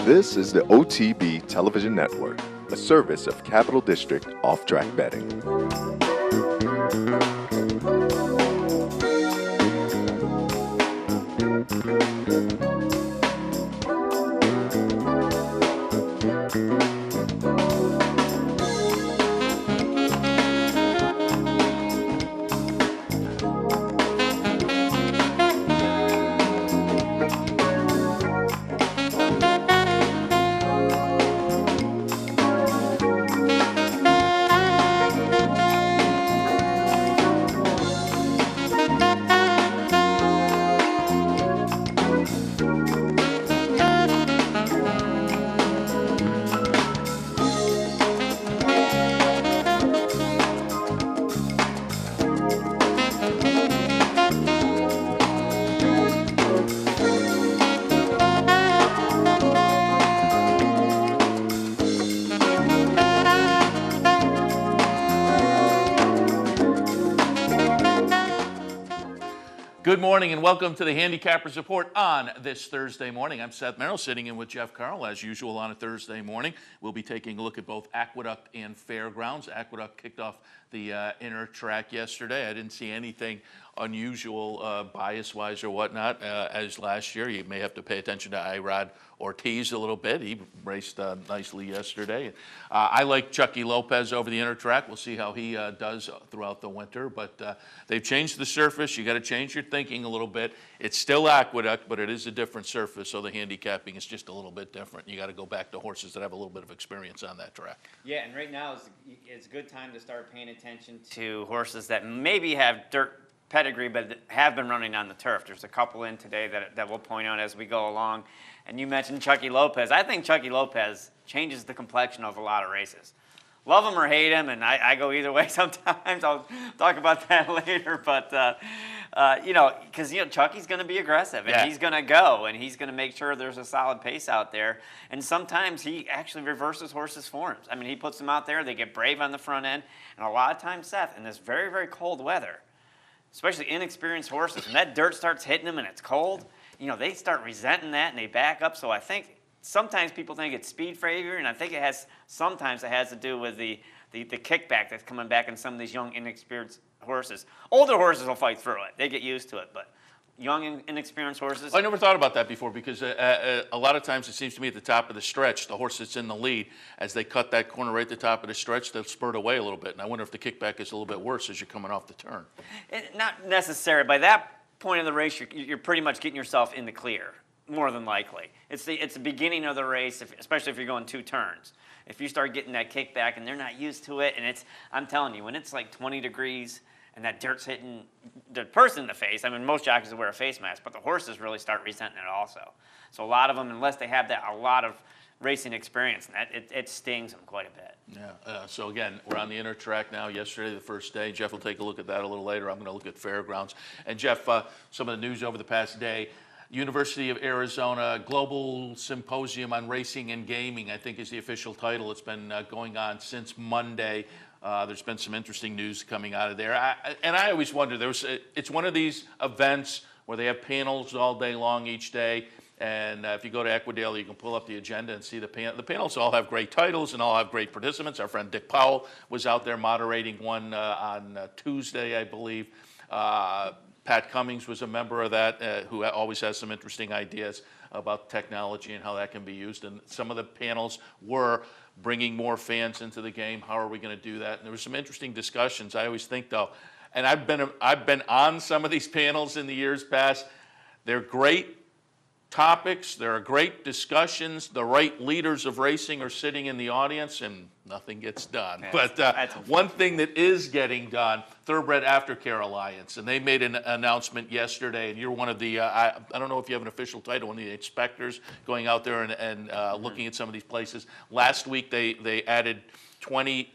This is the OTB Television Network, a service of Capital District Off-Track Betting. Good morning and welcome to the Handicappers Report on this Thursday morning. I'm Seth Merrill sitting in with Jeff Carl as usual on a Thursday morning. We'll be taking a look at both Aqueduct and Fairgrounds. Aqueduct kicked off the inner track yesterday. I didn't see anything unusual bias-wise or whatnot as last year. You may have to pay attention to Irod Ortiz a little bit. He raced nicely yesterday. I like Chucky Lopez over the inner track. We'll see how he does throughout the winter. But they've changed the surface. You got to change your thinking a little bit. It's still Aqueduct, but it is a different surface, so the handicapping is just a little bit different. You got to go back to horses that have a little bit of experience on that track. Yeah, and right now it's a good time to start paying attention to horses that maybe have dirt pedigree but have been running on the turf. There's a couple in today that we'll point out as we go along. And you mentioned Chucky Lopez. I think Chucky Lopez changes the complexion of a lot of races. Love him or hate him, and I go either way sometimes. I'll talk about that later. But, because, Chucky's going to be aggressive, and he's going to go, and he's going to make sure there's a solid pace out there. And sometimes he actually reverses horses' forms. I mean, he puts them out there. They get brave on the front end. And a lot of times, Seth, in this very, very cold weather, especially inexperienced horses, when that dirt starts hitting them and it's cold, they start resenting that and they back up. So I think sometimes people think it's speed failure, and I think sometimes it has to do with the kickback that's coming back in some of these young, inexperienced horses. Older horses will fight through it. They get used to it, but young and inexperienced horses. I never thought about that before because a lot of times it seems to me at the top of the stretch, the horse that's in the lead, as they cut that corner right at the top of the stretch, they'll spurt away a little bit. And I wonder if the kickback is a little bit worse as you're coming off the turn. Not necessary. By that point of the race, you're pretty much getting yourself in the clear, more than likely. It's the beginning of the race, especially if you're going two turns. If you start getting that kickback and they're not used to it, and I'm telling you, when it's like 20 degrees and that dirt's hitting the person in the face, I mean, most jockeys wear a face mask, but the horses really start resenting it also. So a lot of them, unless they have a lot of racing experience, and it stings them quite a bit. Yeah, so again, we're on the inner track now. Yesterday, the first day. Jeff will take a look at that a little later. I'm going to look at Fairgrounds. And Jeff, some of the news over the past day, University of Arizona Global Symposium on Racing and Gaming, I think is the official title. It's been going on since Monday. There's been some interesting news coming out of there. I always wonder, it's one of these events where they have panels all day long each day. And if you go to Equidale, you can pull up the agenda and see the panel. The panels all have great titles and all have great participants. Our friend Dick Powell was out there moderating one on Tuesday, I believe. Pat Cummings was a member of that, who always has some interesting ideas about technology and how that can be used. And some of the panels were bringing more fans into the game. How are we going to do that? And there were some interesting discussions. I always think, though, and I've been on some of these panels in the years past. They're great topics. There are great discussions. The right leaders of racing are sitting in the audience, and nothing gets done. Yeah, but one thing that is getting done, Thoroughbred Aftercare Alliance, and they made an announcement yesterday, and you're one of the, I don't know if you have an official title, one of the inspectors going out there and looking at some of these places. Last week, they added 20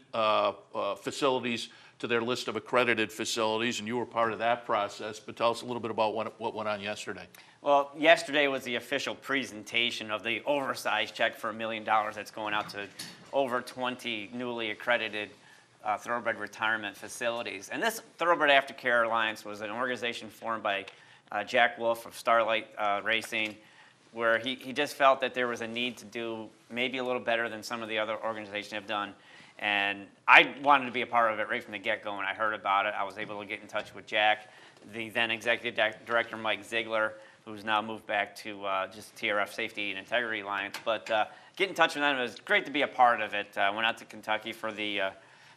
facilities to their list of accredited facilities, and you were part of that process. But tell us a little bit about what went on yesterday. Well, yesterday was the official presentation of the oversized check for $1 million that's going out to over 20 newly accredited thoroughbred retirement facilities. And this Thoroughbred Aftercare Alliance was an organization formed by Jack Wolf of Starlight Racing, where he just felt that there was a need to do maybe a little better than some of the other organizations have done. And I wanted to be a part of it right from the get-go. When I heard about it, I was able to get in touch with Jack, the then executive director, Mike Ziegler, who's now moved back to just TRF Safety and Integrity Alliance. But get in touch with them. It was great to be a part of it. I went out to Kentucky for the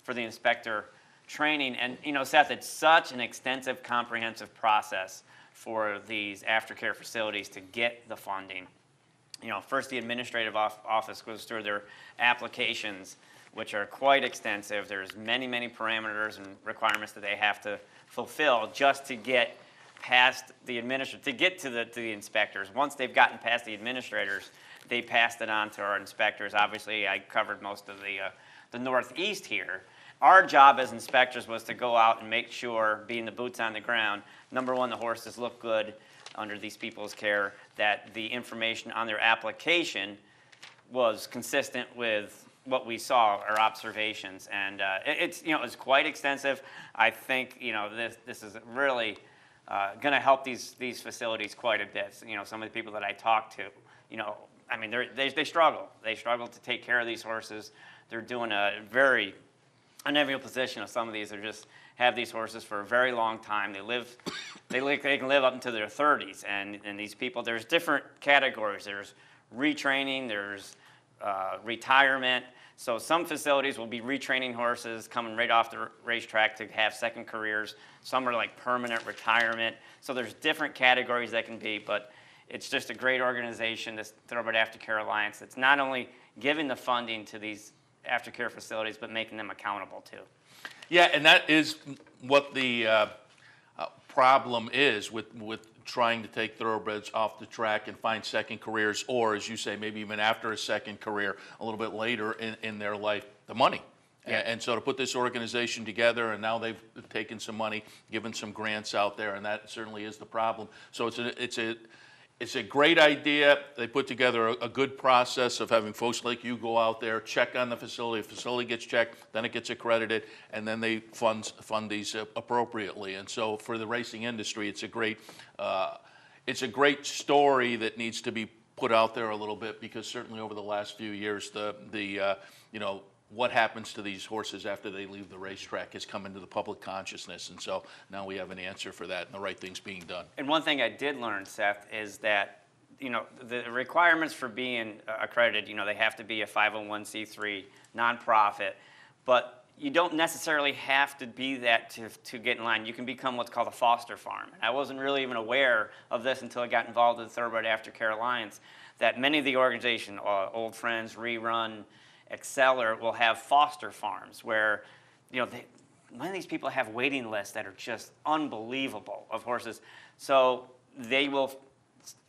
inspector training. And, you know, Seth, it's such an extensive, comprehensive process for these aftercare facilities to get the funding. You know, first the administrative office goes through their applications, which are quite extensive. There's many, many parameters and requirements that they have to fulfill just to get past the to get to the inspectors. Once they've gotten past the administrators, they passed it on to our inspectors. Obviously, I covered most of the Northeast here. Our job as inspectors was to go out and make sure, being the boots on the ground, number one, the horses look good under these people's care, that the information on their application was consistent with what we saw, our observations. And it's quite extensive. I think, you know, this is really going to help these facilities quite a bit. So, you know, some of the people that I talked to, you know, I mean, they struggle. They struggle to take care of these horses. They're doing a very unenviable position of some of these. They just have these horses for a very long time. They can live up into their 30s. And these people, there's different categories. There's retraining, there's retirement. So some facilities will be retraining horses coming right off the racetrack to have second careers. Some are like permanent retirement. So there's different categories that can be, but it's just a great organization, this Thoroughbred Aftercare Alliance. It's not only giving the funding to these aftercare facilities, but making them accountable too. Yeah, and that is what the problem is with trying to take thoroughbreds off the track and find second careers, or as you say, maybe even after a second career, a little bit later in their life, the money. Yeah. And so to put this organization together, and now they've taken some money, given some grants out there, and that certainly is the problem. So it's a great idea. They put together a good process of having folks like you go out there, check on the facility. The facility gets checked, then it gets accredited, and then they fund these appropriately. And so for the racing industry, it's a great story that needs to be put out there a little bit, because certainly over the last few years, what happens to these horses after they leave the racetrack has come into the public consciousness, and so now we have an answer for that, and the right thing's being done. And one thing I did learn, Seth, is that, you know, the requirements for being accredited, you know, they have to be a 501c3 nonprofit, but you don't necessarily have to be that to get in line. You can become what's called a foster farm. And I wasn't really even aware of this until I got involved with the Thoroughbred Aftercare Alliance, that many of the organizations, Old Friends, Rerun, Exceller, will have foster farms where, you know, many of these people have waiting lists that are just unbelievable of horses. So they will,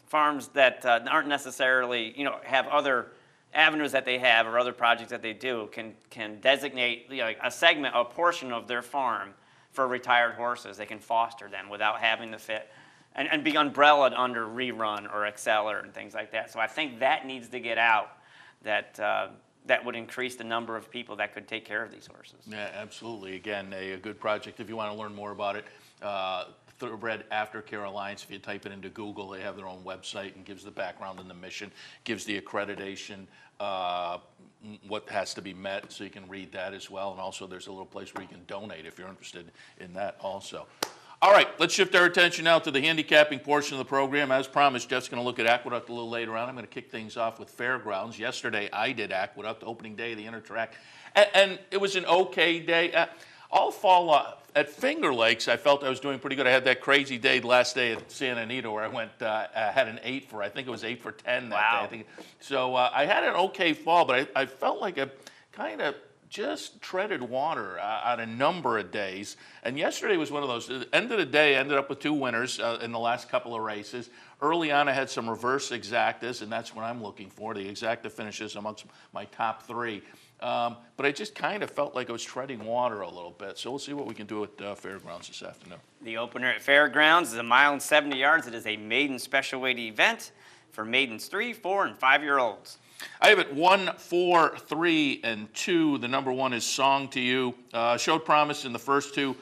farms that aren't necessarily, you know, have other avenues that they have or other projects that they do can designate, you know, a segment, a portion of their farm for retired horses. They can foster them without having to fit and be umbrellaed under Rerun or Exceller and things like that. So I think that needs to get out, that would increase the number of people that could take care of these horses. Yeah, absolutely. Again, a good project. If you want to learn more about it, Thoroughbred Aftercare Alliance, if you type it into Google, they have their own website and gives the background and the mission, gives the accreditation, what has to be met, so you can read that as well. And also there's a little place where you can donate if you're interested in that also. All right, let's shift our attention now to the handicapping portion of the program. As promised, Jeff's going to look at Aqueduct a little later on. I'm going to kick things off with Fairgrounds. Yesterday, I did Aqueduct, opening day of the Intertrack, and it was an okay day. All fall at Finger Lakes, I felt I was doing pretty good. I had that crazy day last day at Santa Anita where I went, had an 8 for, I think it was 8 for 10 that wow. day. I think. So I had an okay fall, but I felt like a kind of just treaded water on a number of days. And yesterday was one of those. At the end of the day, I ended up with 2 winners in the last couple of races. Early on, I had some reverse exactas, and that's what I'm looking for, the exacta finishes amongst my top 3. But I just kind of felt like I was treading water a little bit. So we'll see what we can do at Fairgrounds this afternoon. The opener at Fairgrounds is 1 mile and 70 yards. It is a maiden special weight event for maidens 3, 4, and 5-year-olds. I have it 1, 4, 3, and 2. The number 1 is Song to You. Showed promise in the first 2.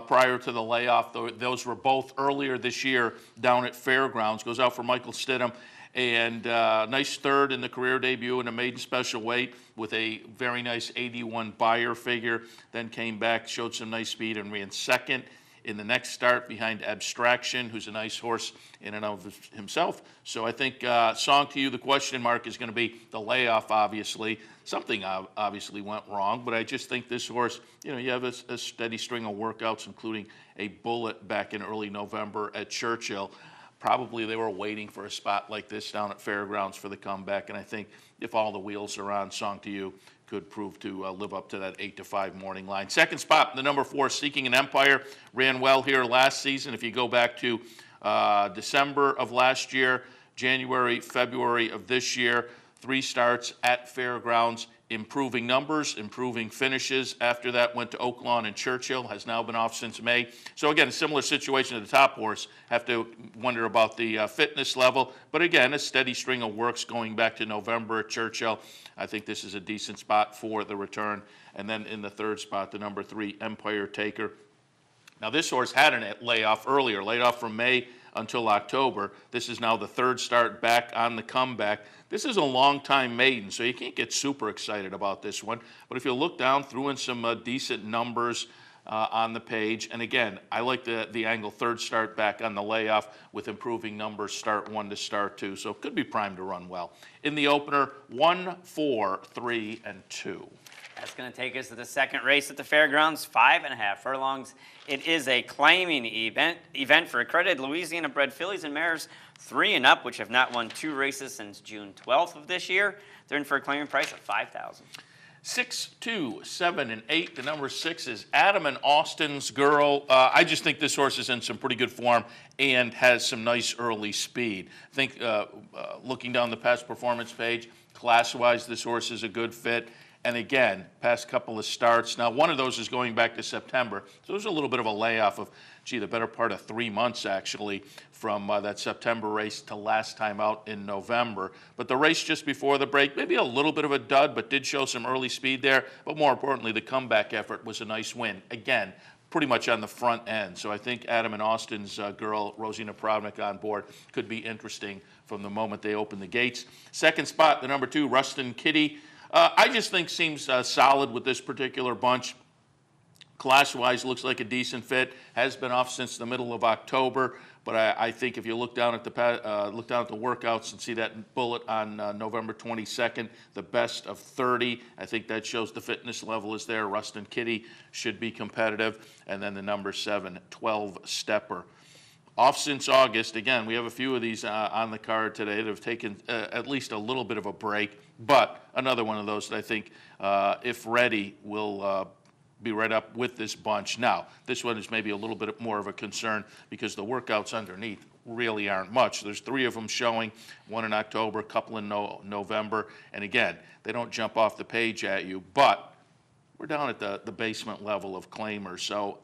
prior to the layoff. Those were both earlier this year down at Fairgrounds. Goes out for Michael Stidham. And nice third in the career debut in a maiden special weight with a very nice 81 Beyer figure. Then came back, showed some nice speed, and ran second in the next start behind Abstraction, who's a nice horse in and of himself. So I think Song to You, the question mark is going to be the layoff, obviously. Something obviously went wrong, but I just think this horse, you have a steady string of workouts, including a bullet back in early November at Churchill. Probably they were waiting for a spot like this down at Fairgrounds for the comeback, and I think if all the wheels are on, Song to You could prove to live up to that 8-5 morning line. Second spot, the number 4, Seeking an Empire, ran well here last season. If you go back to December of last year, January, February of this year, 3 starts at Fairgrounds, improving numbers, improving finishes. After that, went to Oaklawn and Churchill, has now been off since May. So again, a similar situation to the top horse. Have to wonder about the fitness level. But again, a steady string of works going back to November at Churchill. I think this is a decent spot for the return. And then in the third spot, the number 3, Empire Taker. Now this horse had a layoff earlier, laid off from May until October. This is now the third start back on the comeback. This is a long-time maiden, so you can't get super excited about this one. But if you look down, threw in some decent numbers on the page. And again, I like the angle third start back on the layoff with improving numbers, start 1 to start 2. So it could be primed to run well. In the opener, 1, 4, 3, and 2. That's going to take us to the second race at the Fairgrounds, 5.5 furlongs. It is a claiming event for accredited Louisiana-bred fillies and mares 3 and up, which have not won 2 races since June 12th of this year. They're in for a claiming price of $5,000. 6, 2, 7, and 8. The number 6 is Adam and Austin's Girl. I just think this horse is in some pretty good form and has some nice early speed. I think looking down the past performance page, class-wise, this horse is a good fit. And again, past couple of starts. Now, one of those is going back to September. So there's a little bit of a layoff of, the better part of 3 months, actually, from that September race to last time out in November. But the race just before the break, maybe a little bit of a dud, but did show some early speed there. But more importantly, the comeback effort was a nice win. Again, pretty much on the front end. So I think Adam and Austin's girl, Rosina Pravnik, on board could be interesting from the moment they open the gates. Second spot, the number 2, Rustin Kitty. I just think seems solid with this particular bunch. Class-wise, looks like a decent fit. Has been off since the middle of October, but I think if you look down at the workouts and see that bullet on November 22nd, the best of 30. I think that shows the fitness level is there. Rustin Kitty should be competitive, and then the number 7, 12 Stepper. Off since August. Again, we have a few of these on the card today that have taken at least a little bit of a break, but another one of those that I think, if ready, will be right up with this bunch. Now, this one is maybe a little bit more of a concern because the workouts underneath really aren't much. There's 3 of them showing, 1 in October, a couple in November, and again, they don't jump off the page at you, but we're down at the basement level of claimers, so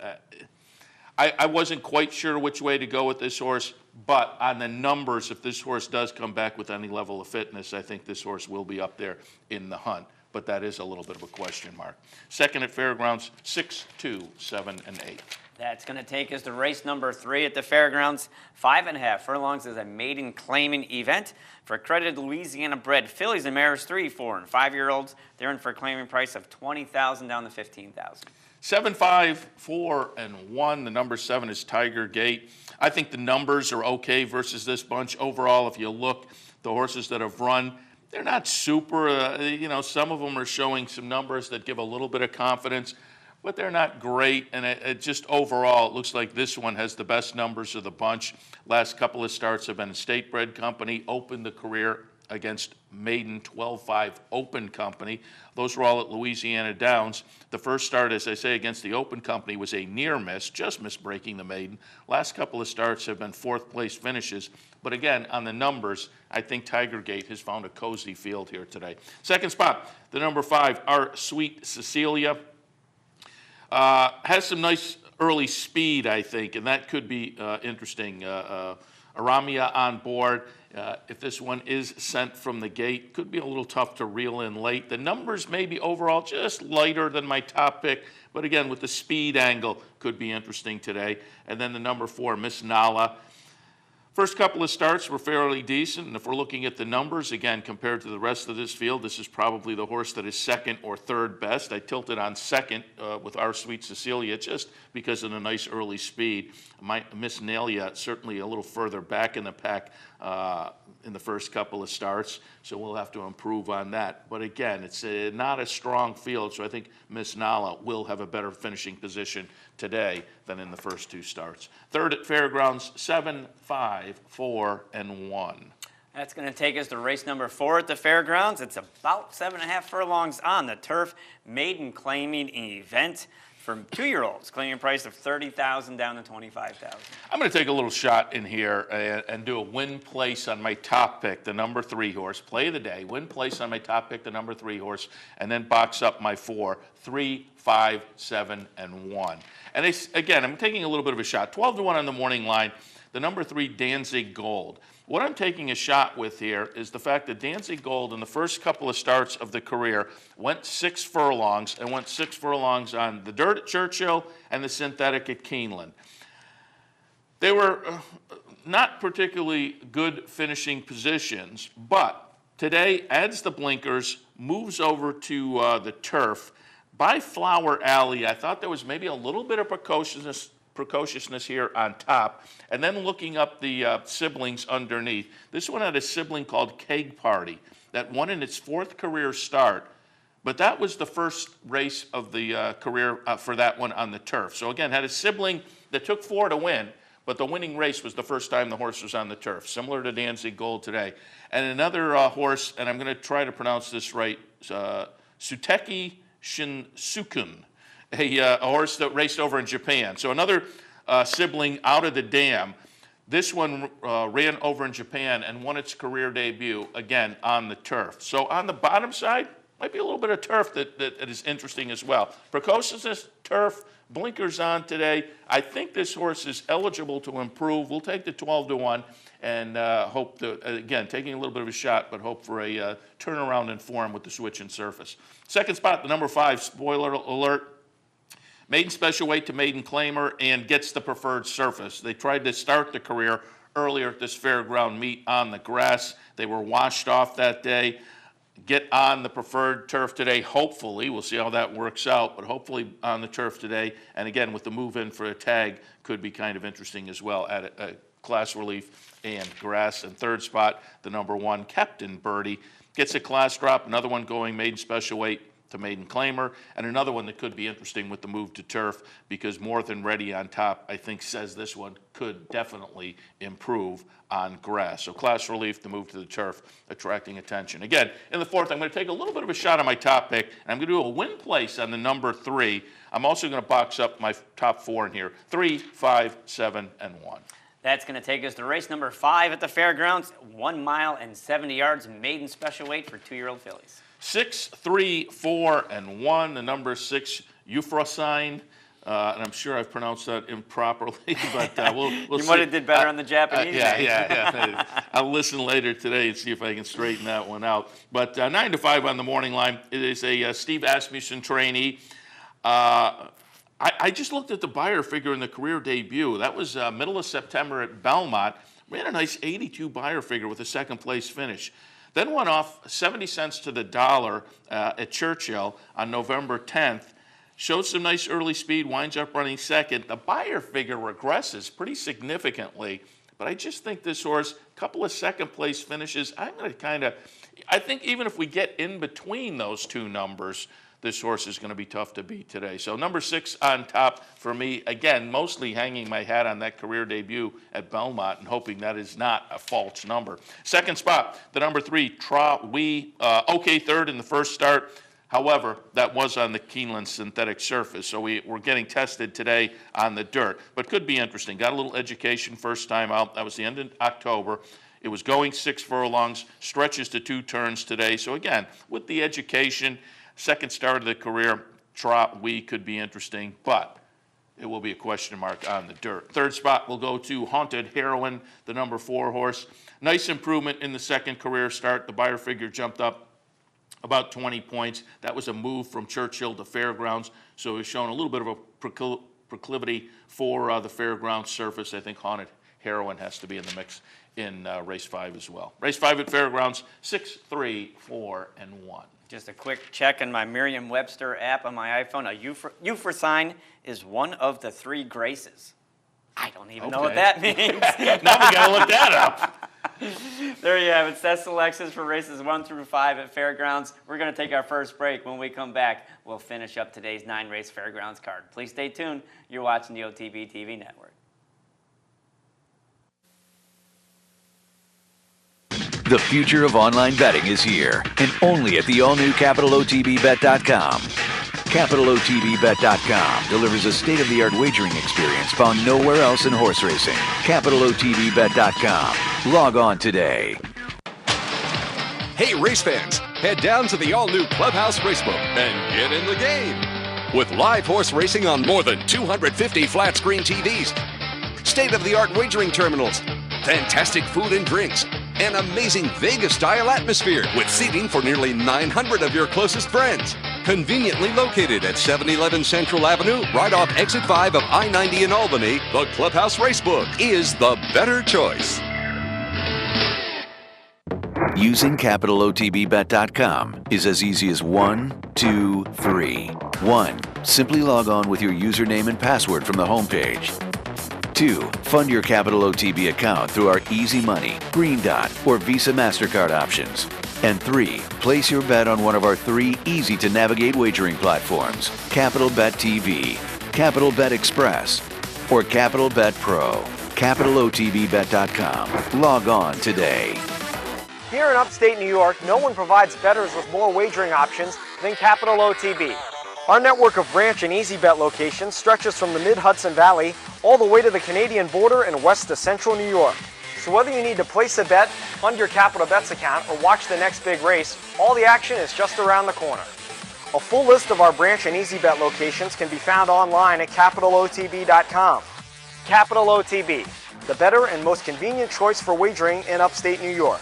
I wasn't quite sure which way to go with this horse, but on the numbers, if this horse does come back with any level of fitness, I think this horse will be up there in the hunt. But that is a little bit of a question mark. Second at Fairgrounds, 6, 2, 7, and 8. That's going to take us to race number 3 at the Fairgrounds. 5.5 furlongs is a maiden claiming event for accredited Louisiana-bred fillies and mares 3, 4, and 5-year-olds. They're in for a claiming price of $20,000 down to $15,000. 7, 5, 4, and 1. The number 7 is Tiger Gate. I think the numbers are okay versus this bunch. Overall, if you look, the horses that have run, they're not super, some of them are showing some numbers that give a little bit of confidence, but they're not great. And it just overall, it looks like this one has the best numbers of the bunch. Last couple of starts have been a state-bred company, opened the career against maiden 12-5 open company. Those were all at Louisiana Downs. The first start, as I say, against the open company was a near miss, just missed breaking the maiden. Last couple of starts have been 4th place finishes. But again, on the numbers, I think Tiger Gate has found a cozy field here today. Second spot, the number 5, Our Sweet Cecilia. Has some nice early speed, I think, and that could be interesting. Aramia on board. If this one is sent from the gate, could be a little tough to reel in late. The numbers may be overall just lighter than my top pick, but again, with the speed angle, could be interesting today. And then the number 4, Miss Nala. First couple of starts were fairly decent, and if we're looking at the numbers, again, compared to the rest of this field, this is probably the horse that is second or third best. I tilted on second with Our Sweet Cecilia just because of the nice early speed. Miss Nalia certainly a little further back in the pack in the first couple of starts, so we'll have to improve on that. But again, it's not a strong field, so I think Miss Nala will have a better finishing position today than in the first 2 starts. Third at Fairgrounds, 7, 5, 4, and 1. That's going to take us to race number 4 at the Fairgrounds. It's about 7.5 furlongs on the turf. Maiden claiming event for 2-year-olds, claiming price of $30,000 down to $25,000. I'm going to take a little shot in here and do a win place on my top pick, the number 3 horse. Play of the day, win place on my top pick, the number 3 horse, and then box up my 4, 3, 5, 7, and 1. And again, I'm taking a little bit of a shot. 12-1 on the morning line, the number 3 Danzig Gold. What I'm taking a shot with here is the fact that Danzig Gold in the first couple of starts of the career went 6 furlongs and went 6 furlongs on the dirt at Churchill and the synthetic at Keeneland. They were not particularly good finishing positions, but today adds the blinkers, moves over to the turf. By Flower Alley, I thought there was maybe a little bit of precociousness here on top, and then looking up the siblings underneath. This one had a sibling called Keg Party that won in its 4th career start, but that was the first race of the career for that one on the turf. So again, had a sibling that took 4 to win, but the winning race was the first time the horse was on the turf, similar to Danzig Gold today. And another horse, and I'm going to try to pronounce this right, Suteki Shinsukun, a horse that raced over in Japan. So another sibling out of the dam. This one ran over in Japan and won its career debut, again, on the turf. So on the bottom side, might be a little bit of turf that is interesting as well. Precociousness, turf, blinkers on today. I think this horse is eligible to improve. We'll take the 12-1 and hope to, again, taking a little bit of a shot, but hope for a turnaround in form with the switch and surface. Second spot, the number 5, spoiler alert, maiden special weight to maiden claimer and gets the preferred surface. They tried to start the career earlier at this fairground meet on the grass. They were washed off that day. Get on the preferred turf today, hopefully. We'll see how that works out, but hopefully on the turf today. And again, with the move in for a tag, could be kind of interesting as well at a class relief and grass. And third spot, the number 1, Captain Birdie. Gets a class drop, another one going maiden special weight to maiden claimer, and another one that could be interesting with the move to turf because More Than Ready on top, I think, says this one could definitely improve on grass. So class relief, the move to the turf, attracting attention. Again, in the 4th, I'm going to take a little bit of a shot on my top pick, and I'm going to do a win place on the number 3. I'm also going to box up my top 4 in here, 3, 5, 7, and 1. That's going to take us to race number 5 at the Fairgrounds, 1 mile and 70 yards, maiden special weight for 2-year-old fillies. 6, 3, 4, and 1. The number 6, Euphrosyne. And I'm sure I've pronounced that improperly, but we'll see. You might have did better on the Japanese. Yeah. I'll listen later today and see if I can straighten that one out. But 9 to 5 on the morning line. It is a Steve Asmussen trainee. I just looked at the buyer figure in the career debut. That was middle of September at Belmont. Ran a nice 82 buyer figure with a 2nd place finish. Then went off 70 cents to the dollar at Churchill on November 10th. Showed some nice early speed, winds up running 2nd. The buyer figure regresses pretty significantly, but I just think this horse, a couple of 2nd place finishes, I'm going to I think even if we get in between those 2 numbers, this horse is going to be tough to beat today. So number 6 on top for me. Again, mostly hanging my hat on that career debut at Belmont and hoping that is not a false number. 2nd spot, the number 3, Tra Wee. Okay, 3rd in the first start. However, that was on the Keeneland synthetic surface, so we're getting tested today on the dirt. But could be interesting. Got a little education first time out. That was the end of October. It was going 6 furlongs, stretches to 2 turns today. So again, with the education, 2nd start of the career, Trot Wee could be interesting. But it will be a question mark on the dirt. Third spot will go to Haunted Heroine, the number 4 horse. Nice improvement in the second career start. The buyer figure jumped up about 20 points. That was a move from Churchill to Fairgrounds, so it's shown a little bit of a proclivity for the Fairgrounds surface. I think Haunted Heroine has to be in the mix in race 5 as well. Race 5 at Fairgrounds, 6, 3, 4, and 1. Just a quick check on my Merriam-Webster app on my iPhone. A Euphor sign is one of the 3 graces. I don't even know what that means. Now we got to look that up. There you have it. That's selections for races 1 through 5 at Fairgrounds. We're going to take our first break. When we come back, we'll finish up today's 9-race Fairgrounds card. Please stay tuned. You're watching the OTB TV network. The future of online betting is here, and only at the all-new CapitalOTBBet.com. CapitalOTBBet.com delivers a state-of-the-art wagering experience found nowhere else in horse racing. CapitalOTBBet.com. Log on today. Hey, race fans, head down to the all-new Clubhouse Racebook and get in the game. With live horse racing on more than 250 flat-screen TVs, state-of-the-art wagering terminals, fantastic food and drinks, an amazing Vegas-style atmosphere with seating for nearly 900 of your closest friends. Conveniently located at 711 Central Avenue, right off Exit 5 of I-90 in Albany, the Clubhouse Racebook is the better choice. Using CapitalOTBBet.com is as easy as 1, 2, 3. 1. Simply log on with your username and password from the homepage. 2. Fund your Capital OTB account through our Easy Money, Green Dot, or Visa MasterCard options. And 3. Place your bet on one of our 3 easy-to-navigate wagering platforms, Capital Bet TV, Capital Bet Express, or Capital Bet Pro. CapitalOTBBet.com. Log on today. Here in upstate New York, no one provides bettors with more wagering options than Capital OTB. Our network of branch and easy bet locations stretches from the mid-Hudson Valley all the way to the Canadian border and west to central New York. So whether you need to place a bet, fund your Capital Bets account, or watch the next big race, all the action is just around the corner. A full list of our branch and easy bet locations can be found online at CapitalOTB.com. Capital OTB, the better and most convenient choice for wagering in upstate New York.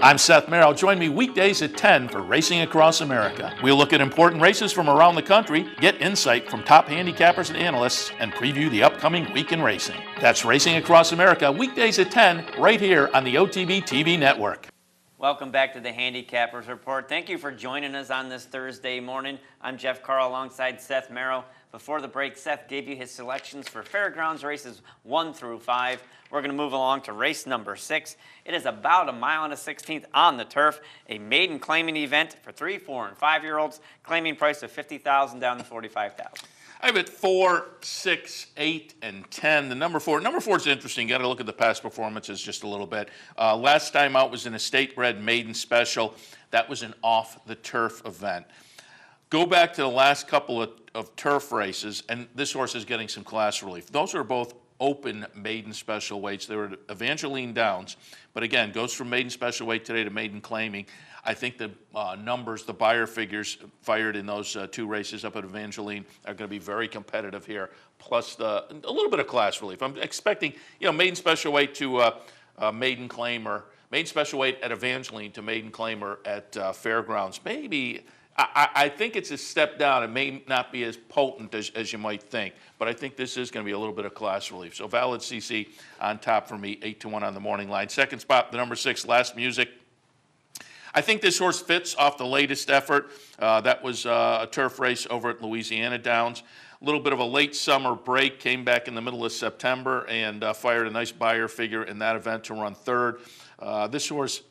I'm Seth Merrill. Join me weekdays at 10 for Racing Across America. We'll look at important races from around the country, get insight from top handicappers and analysts, and preview the upcoming week in racing. That's Racing Across America, weekdays at 10, right here on the OTB TV network. Welcome back to the Handicappers Report. Thank you for joining us on this Thursday morning. I'm Jeff Carl alongside Seth Merrill. Before the break, Seth gave you his selections for Fairgrounds races 1 through 5. We're going to move along to race number 6. It is about 1 1/16 miles on the turf, a maiden claiming event for 3, 4, and 5-year-olds, claiming price of $50,000 down to $45,000. I have it 4, 6, 8, and 10. The number 4. Number 4 is interesting. Got to look at the past performances just a little bit. Last time out was in a state-bred maiden special. That was an off-the-turf event. Go back to the last couple of turf races, and this horse is getting some class relief. Those are both open maiden special weights. They were Evangeline Downs, but again, goes from maiden special weight today to maiden claiming. I think the numbers, the buyer figures fired in those 2 races up at Evangeline are going to be very competitive here, plus a little bit of class relief. I'm expecting, maiden special weight to maiden claimer, maiden special weight at Evangeline to maiden claimer at Fairgrounds. Maybe, I think it's a step down. It may not be as potent as you might think, but I think this is going to be a little bit of class relief. So Valid CC on top for me, 8-1 on the morning line. Second spot, the number 6, Last Music. I think this horse fits off the latest effort. That was a turf race over at Louisiana Downs. A little bit of a late summer break, came back in the middle of September and fired a nice buyer figure in that event to run 3rd. This horse,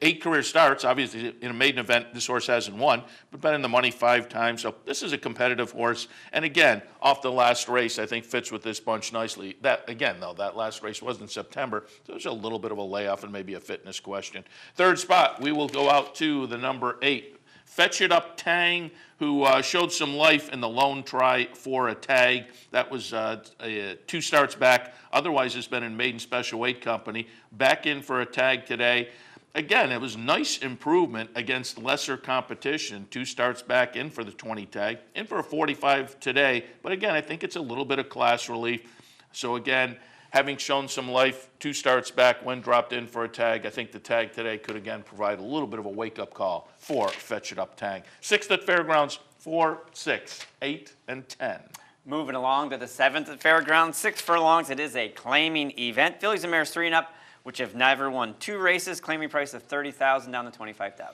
8 career starts. Obviously, in a maiden event, this horse hasn't won, but been in the money 5 times. So this is a competitive horse. And again, off the last race, I think fits with this bunch nicely. That again, though, that last race was in September, so there's a little bit of a layoff and maybe a fitness question. Third spot, we will go out to the number 8. Fetch It Up Tang, who showed some life in the lone try for a tag. That was 2 starts back. Otherwise, has been in maiden special weight company. Back in for a tag today. again, it was nice improvement against lesser competition. 2 starts back in for the 20 tag, in for a 45 today. But again, I think it's a little bit of class relief. So again, having shown some life, 2 starts back when dropped in for a tag, I think the tag today could again provide a little bit of a wake-up call for Fetch It Up Tang. 6th at Fairgrounds, 4, 6, 8, and 10. Moving along to the 7th at Fairgrounds, 6 furlongs. It is a claiming event. Fillies and mares 3 and up, which have never won 2 races. Claiming price of $30,000 down to $25,000.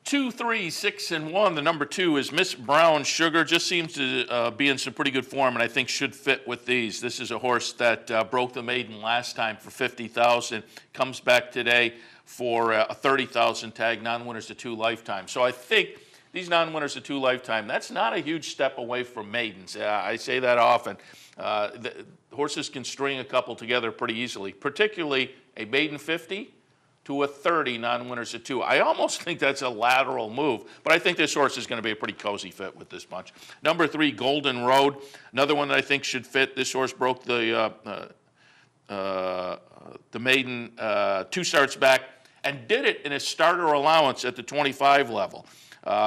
2, 3, 6, and 1. The number 2 is Miss Brown Sugar. Just seems to be in some pretty good form, and I think should fit with these. This is a horse that broke the maiden last time for $50,000. Comes back today for a $30,000 tag. Non-winners to 2 lifetime. So I think these non-winners to 2 lifetime, that's not a huge step away from maidens. I say that often. The horses can string a couple together pretty easily, particularly a maiden 50 to a 30 non-winners to 2. I almost think that's a lateral move, but I think this horse is going to be a pretty cozy fit with this bunch. Number 3, Golden Road, another one that I think should fit. This horse broke the maiden 2 starts back and did it in a starter allowance at the 25 level.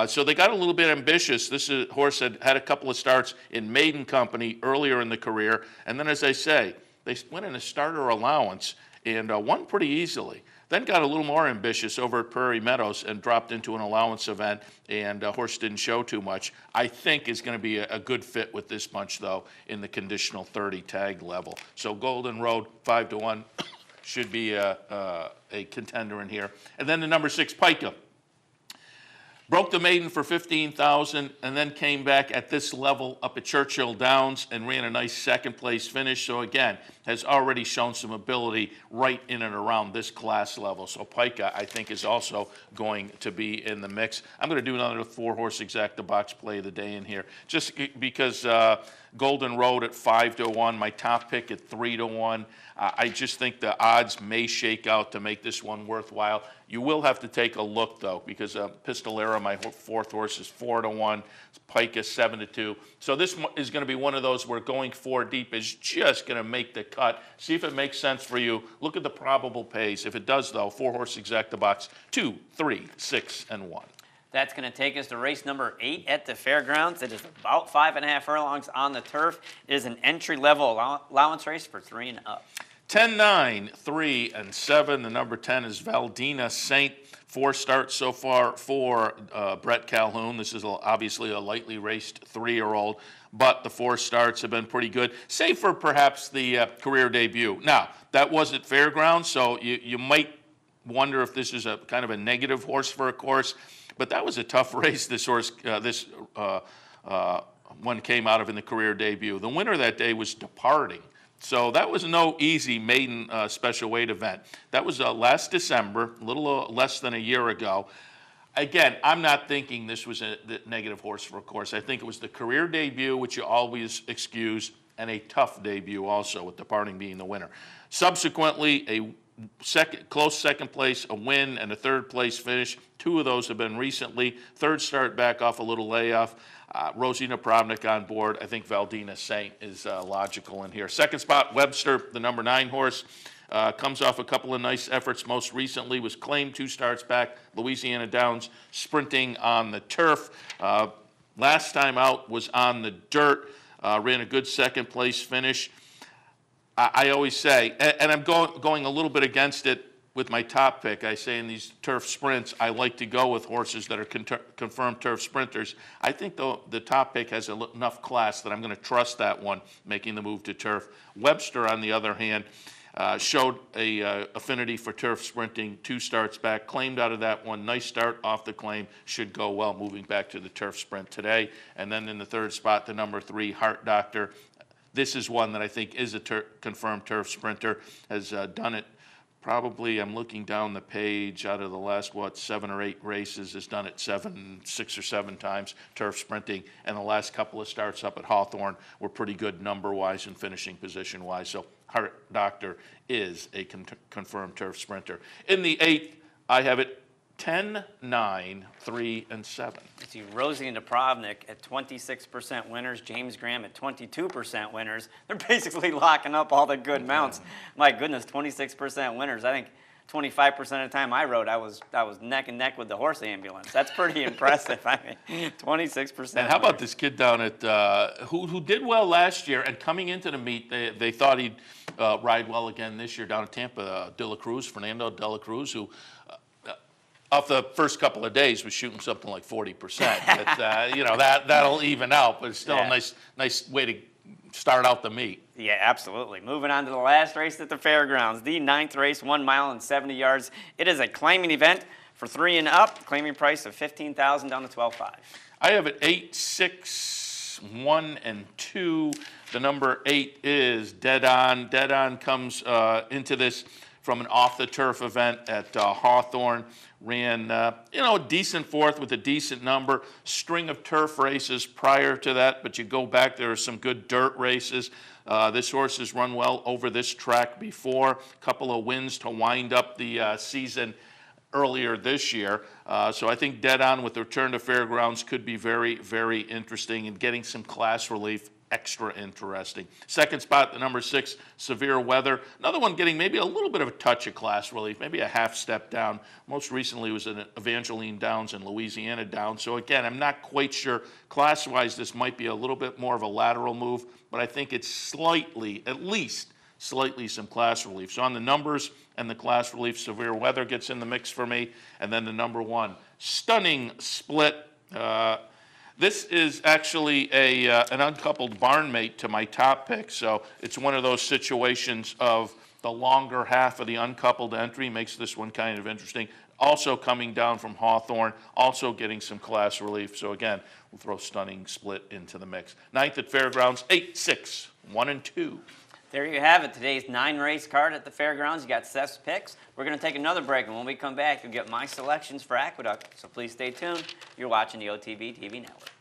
So they got a little bit ambitious. This horse had a couple of starts in maiden company earlier in the career, and then, as I say, they went in a starter allowance and won pretty easily. Then got a little more ambitious over at Prairie Meadows and dropped into an allowance event, and horse didn't show too much. I think is going to be a good fit with this bunch, though, in the conditional 30 tag level. So Golden Road, 5 to 1, should be a contender in here. And then the number 6, Pica. Broke the maiden for $15,000 and then came back at this level up at Churchill Downs and ran a nice second place finish. So again, has already shown some ability right in and around this class level. So Pica, I think, is also going to be in the mix. I'm going to do another 4-horse exact the box play of the day in here, just because Golden Road at 5 to 1, my top pick at 3 to 1. I just think the odds may shake out to make this one worthwhile. You will have to take a look, though, because Pistolera, my 4th horse, is 4 to 1. Pica 7 to 2. So this is going to be one of those where going 4 deep is just going to make the cut. See if it makes sense for you. Look at the probable pays. If it does, though, 4-horse exact the box, 2, 3, 6, and 1. That's going to take us to race number 8 at the Fairgrounds. It is about 5.5 furlongs on the turf. It is an entry-level allowance race for 3 and up. 10, 9, 3, and 7. The number 10 is Valdina Saint. 4 starts so far for Brett Calhoun. This is obviously a lightly raced 3-year-old, but the 4 starts have been pretty good, save for perhaps the career debut. Now, that was at Fairgrounds, so you might wonder if this is a kind of a negative horse for a course, but that was a tough race this horse, one came out of in the career debut. The winner that day was Departing. So that was no easy maiden special weight event. That was last December, a little less than a year ago. Again, I'm not thinking this was a negative horse for a course. I think it was the career debut, which you always excuse, and a tough debut also, with Departing being the winner. Subsequently, a close second place, a win, and a 3rd place finish. 2 of those have been recently. 3rd start back off a little layoff. Rosie Napravnik on board. I think Valdina Saint is logical in here. 2nd spot, Webster, the number 9 horse. Comes off a couple of nice efforts. Most recently was claimed 2 starts back, Louisiana Downs, sprinting on the turf. Last time out was on the dirt. Ran a good 2nd place finish. I always say, and I'm going a little bit against it with my top pick. I say in these turf sprints, I like to go with horses that are confirmed turf sprinters. I think the top pick has enough class that I'm going to trust that one making the move to turf. Webster, on the other hand, showed a affinity for turf sprinting, 2 starts back, claimed out of that one. Nice start off the claim, should go well moving back to the turf sprint today. And then in the 3rd spot, the number 3, Heart Doctor. This is one that I think is a confirmed turf sprinter, has done it probably, I'm looking down the page, out of the last, 7 or 8 races, has done it 6 or 7 times, turf sprinting, and the last couple of starts up at Hawthorne were pretty good number-wise and finishing position-wise. So Heart Doctor is a confirmed turf sprinter. In the 8th, I have it 10, 9, 3, and 7. You see Rosie and Napravnik at 26% winners, James Graham at 22% winners. They're basically locking up all the good mounts. My goodness, 26% winners. I think 25% of the time I rode, I was neck and neck with the horse ambulance. That's pretty impressive. I mean, 26%. And how about this kid down at who did well last year, and coming into the meet, they thought he'd ride well again this year down at Tampa. Fernando De La Cruz, who off the first couple of days was shooting something like 40%. That'll even out, but it's still a nice way to start out the meet. Yeah, absolutely. Moving on to the last race at the fairgrounds, the 9th race, 1 mile and 70 yards. It is a claiming event for 3 and up. Claiming price of $15,000 down to $12,500. I have it 8, 6, 1, and 2. The number 8 is Dead On. Dead On comes into this from an off-the-turf event at Hawthorne. Ran, a decent fourth with a decent number. String of turf races prior to that, but you go back, there are some good dirt races. This horse has run well over this track before. A couple of wins to wind up the season earlier this year. So I think Dead On with the return to fairgrounds could be very, very interesting, and getting some class relief extra interesting. Second spot, the number 6, Severe Weather. Another one getting maybe a little bit of a touch of class relief, maybe a half step down. Most recently was an Evangeline Downs and Louisiana Downs. So again, I'm not quite sure. Class-wise, this might be a little bit more of a lateral move, but I think it's slightly, at least slightly, some class relief. So on the numbers and the class relief, Severe Weather gets in the mix for me. And then the number 1, Stunning Split. This is actually an uncoupled barn mate to my top pick, so it's one of those situations of the longer half of the uncoupled entry makes this one kind of interesting. Also coming down from Hawthorne, also getting some class relief. So again, we'll throw Stunning Split into the mix. 9th at Fairgrounds, 8, 6, 1, and 2. There you have it, today's 9-race card at the fairgrounds. You got Seth's picks. We're going to take another break, and when we come back, you'll get my selections for Aqueduct. So please stay tuned. You're watching the OTB TV Network.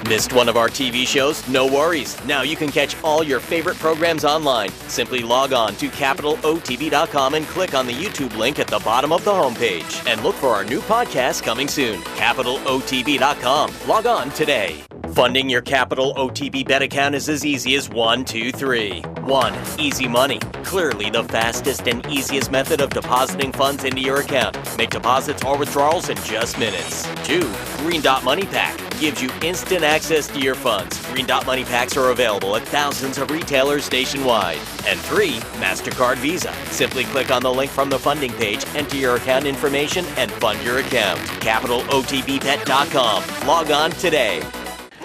Missed one of our TV shows? No worries. Now you can catch all your favorite programs online. Simply log on to CapitalOTB.com and click on the YouTube link at the bottom of the homepage. And look for our new podcast coming soon. CapitalOTB.com. Log on today. Funding your Capital OTB bet account is as easy as 1, 2, 3. 1. Easy Money. Clearly the fastest and easiest method of depositing funds into your account. Make deposits or withdrawals in just minutes. 2. Green Dot Money Pack. Gives you instant access to your funds. Green Dot Money Packs are available at thousands of retailers nationwide. And 3. MasterCard Visa. Simply click on the link from the funding page, enter your account information, and fund your account. CapitalOTBBet.com. Log on today.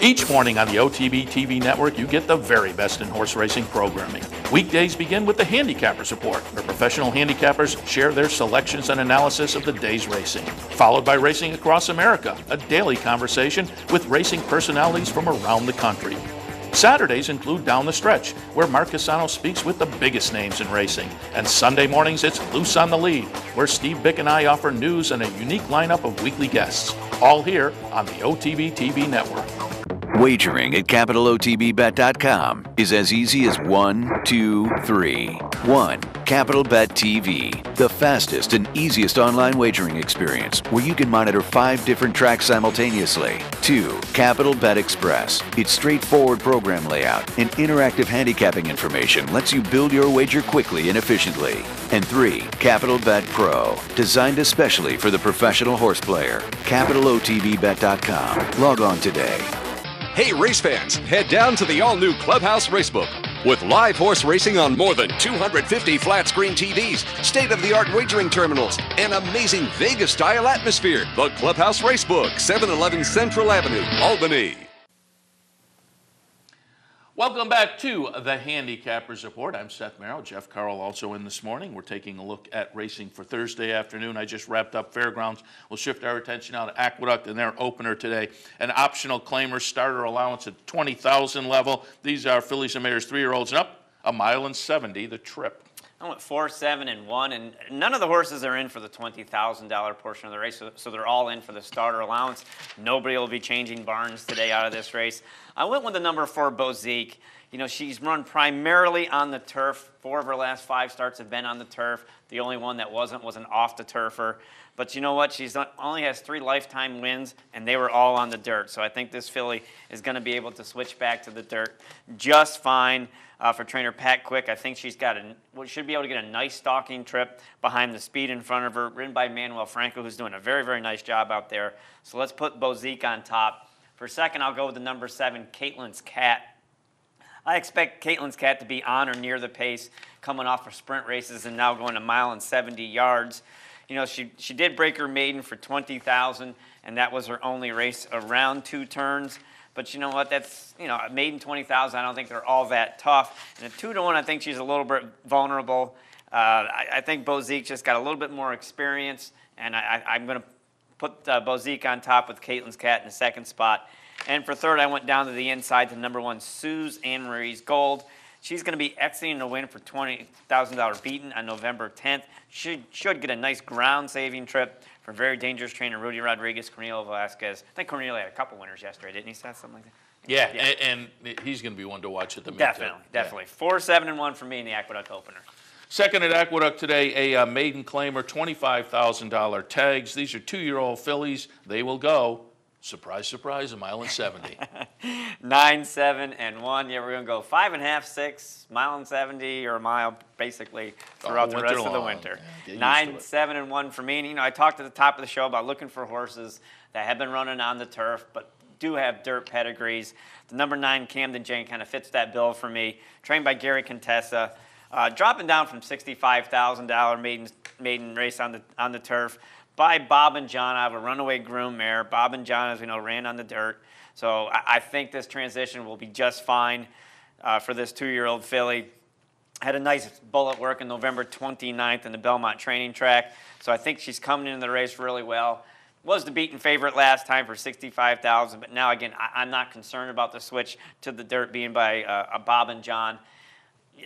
Each morning on the OTB TV network, you get the very best in horse racing programming. Weekdays begin with the Handicappers Report, where professional handicappers share their selections and analysis of the day's racing. Followed by Racing Across America, a daily conversation with racing personalities from around the country. Saturdays include Down the Stretch, where Mark Casano speaks with the biggest names in racing. And Sunday mornings, it's Loose on the Lead, where Steve Bick and I offer news and a unique lineup of weekly guests. All here on the OTB TV network. Wagering at CapitalOTBBet.com is as easy as 1, 2, 3. 1. Capital Bet TV, the fastest and easiest online wagering experience where you can monitor 5 different tracks simultaneously. 2. Capital Bet Express. Its straightforward program layout and interactive handicapping information lets you build your wager quickly and efficiently. And 3. Capital Bet Pro, designed especially for the professional horse player. CapitalOTBBet.com. Log on today. Hey, race fans, head down to the all-new Clubhouse Racebook. With live horse racing on more than 250 flat-screen TVs, state-of-the-art wagering terminals, and amazing Vegas-style atmosphere. The Clubhouse Racebook, 711 Central Avenue, Albany. Welcome back to the Handicappers Report. I'm Seth Merrill. Jeff Carroll also in this morning. We're taking a look at racing for Thursday afternoon. I just wrapped up Fairgrounds. We'll shift our attention now to Aqueduct and their opener today. An optional claimer starter allowance at $20,000 level. These are fillies and mares, 3-year-olds and up, 1 mile and 70, the trip. I went 4, 7, and 1, and none of the horses are in for the $20,000 portion of the race, so they're all in for the starter allowance. Nobody will be changing barns today out of this race. I went with the number 4, Bozique. You know, she's run primarily on the turf. 4 of her last 5 starts have been on the turf. The only one that wasn't was an off-the-turfer. But you know what? She's only has 3 lifetime wins, and they were all on the dirt. So I think this filly is going to be able to switch back to the dirt just fine. for trainer Pat Quick. I think she's got should be able to get a nice stalking trip behind the speed in front of her, ridden by Manuel Franco, who's doing a very, very nice job out there. So let's put Bozique on top. For second, I'll go with the number 7, Caitlin's Cat. I expect Caitlin's Cat to be on or near the pace coming off of sprint races and now going a mile and 70 yards. You know, she did break her maiden for 20,000, and that was her only race around 2 turns. But you know what? That's, you know, a maiden 20,000. I don't think they're all that tough. And a 2-to-1, I think she's a little bit vulnerable. I think Bozique just got a little bit more experience, and I'm going to put Bozique on top with Caitlin's Cat in the second spot. And for third, I went down to the inside to number 1, Suze Anne Marie's Gold. She's going to be exiting the win for $20,000 beaten on November 10th. Should get a nice ground-saving trip for very dangerous trainer Rudy Rodriguez, Cornelio Velasquez. I think Cornelio had a couple winners yesterday, didn't he? Something like that. Yeah, and he's going to be one to watch at the meet. Definitely. 4-7-1 for me in the Aqueduct opener. Second at Aqueduct today, a maiden claimer, $25,000 tags. These are 2-year-old fillies. They will go, surprise, surprise, a mile and 70. 9, 7, and 1. Yeah, we're going to go 5.5, 6, mile and 70, or a mile, basically, throughout the rest of the winter. Yeah, 9, 7, and 1 for me. And, you know, I talked at the top of the show about looking for horses that have been running on the turf, but do have dirt pedigrees. The number 9, Camden Jane, kind of fits that bill for me. Trained by Gary Contessa. Dropping down from $65,000 maiden race on the turf by Bob and John. I have a runaway groom mare. Bob and John, as we know, ran on the dirt. So I think this transition will be just fine for this 2-year-old filly. Had a nice bullet work on November 29th in the Belmont training track. So I think she's coming into the race really well. Was the beaten favorite last time for $65,000, but now, again, I'm not concerned about the switch to the dirt being by a Bob and John.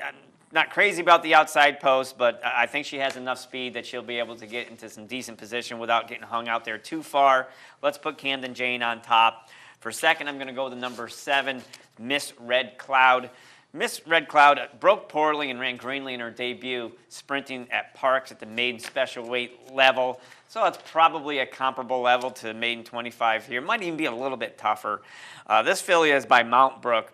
I'm not crazy about the outside post, but I think she has enough speed that she'll be able to get into some decent position without getting hung out there too far. Let's put Camden Jane on top. For second, I'm going to go with the number 7, Miss Red Cloud. Miss Red Cloud broke poorly and ran greenly in her debut, sprinting at Parks at the maiden special weight level. So it's probably a comparable level to maiden 25 here. Might even be a little bit tougher. This filly is by Mount Brook,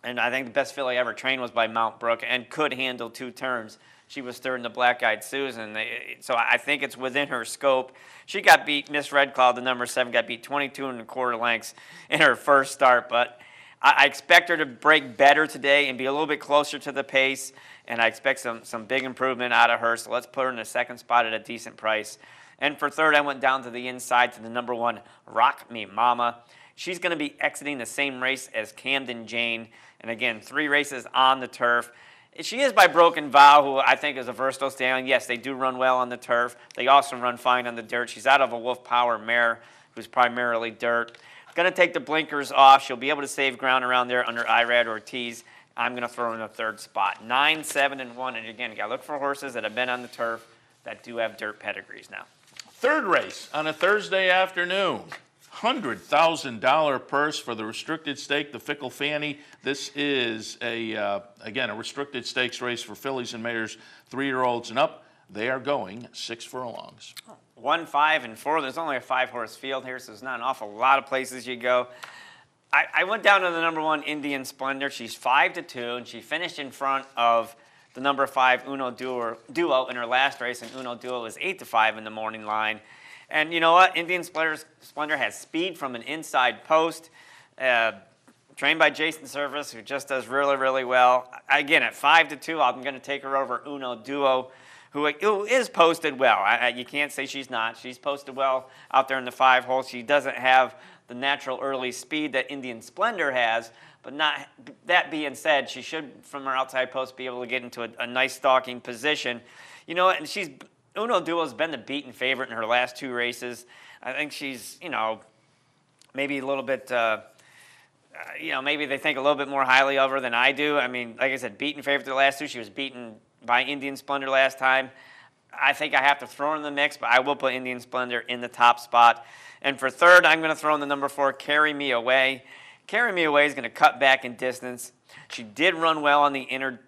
and I think the best filly ever trained was by Mount Brook and could handle 2 turns. She was third in the Black Eyed Susan, so I think it's within her scope. She got beat, Miss Red Cloud, the number 7, got beat 22 1/4 lengths in her first start, but I expect her to break better today and be a little bit closer to the pace, and I expect some big improvement out of her, so let's put her in the second spot at a decent price. And for third, I went down to the inside to the number 1, Rock Me Mama. She's going to be exiting the same race as Camden Jane, and again, 3 races on the turf. She is by Broken Vow, who I think is a versatile stallion. Yes, they do run well on the turf. They also run fine on the dirt. She's out of a Wolf Power mare, who's primarily dirt. Going to take the blinkers off. She'll be able to save ground around there under Irad Ortiz. I'm going to throw her in the third spot. 9, 7, and 1. And again, you got to look for horses that have been on the turf that do have dirt pedigrees now. Third race on a Thursday afternoon. $100,000 purse for the restricted stake, the Fickle Fanny. This is again a restricted stakes race for fillies and mares, 3-year-olds and up. They are going 6 furlongs. 1, 5, and 4. There's only a 5-horse field here, so there's not an awful lot of places you go. I went down to the number 1, Indian Splendor. She's 5-2, and she finished in front of the number 5, Uno Duo in her last race, and Uno Duo was 8-5 in the morning line. And you know what? Indian Splendor has speed from an inside post, trained by Jason Service, who just does really, really well. Again, at 5-2, I'm going to take her over Uno Duo, who is posted well. You can't say she's not. She's posted well out there in the 5 hole. She doesn't have the natural early speed that Indian Splendor has, but not that being said, she should, from her outside post, be able to get into a nice stalking position. You know, and Uno Duo has been the beaten favorite in her last 2 races. I think she's, you know, maybe a little bit, maybe they think a little bit more highly of her than I do. I mean, like I said, beaten favorite the last 2. She was beaten by Indian Splendor last time. I think I have to throw her in the mix, but I will put Indian Splendor in the top spot. And for third, I'm going to throw in the number 4, Carry Me Away. Carry Me Away is going to cut back in distance. She did run well on the inner